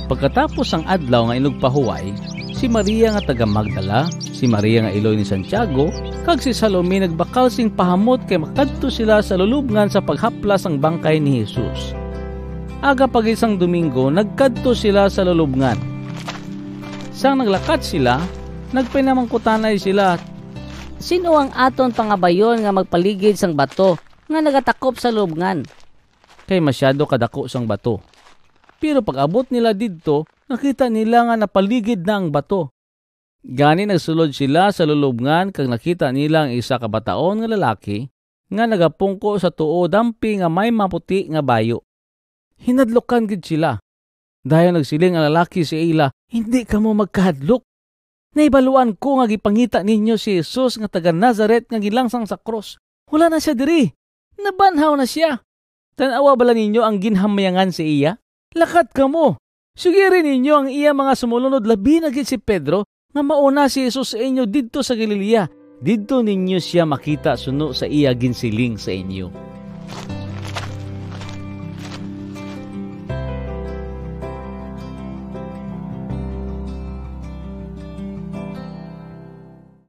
Pagkatapos ang adlaw nga inugpahuway, si Maria nga taga Magdala, si Maria nga iloy ni Santiago, kag si Salome nagbakal sing pahamot kay makadto sila sa lulubngan sa paghaplas ang bangkay ni Jesus. Aga pag isang Domingo, nagkadto sila sa lulubngan. Sang naglakat sila, nagpinamangkutanay sila, Sino ang aton pangabayon nga magpaligid sang bato nga nagatakop sa lubngan? kay masyado kadako sang bato. Pero pag abot nila didto, nakita nila nga napaligid na ang bato. Gani nagsulod sila sa lulubngan kag nakita nila ang isa ka bataon nga lalaki nga nagapungko sa tuo dampi nga may maputi nga bayo. Hinadlokan gid sila. Dayon nagsiling ang lalaki si Ila, "Hindi kamo magkahadlok. Naibaluan ko nga gipangita ninyo si Jesus nga taga Nazaret nga gilangsang sa cross. Wala na siya diri. Nabanhaw na siya. Tanawa bala ninyo ang ginhamayangan si iya? Lakat kamo. Sugirin ninyo ang iya mga sumulunod labi na gid si Pedro nga mauna si Jesus sa inyo didto sa Galilea. Didto ninyo siya makita suno sa iya ginsiling sa inyo."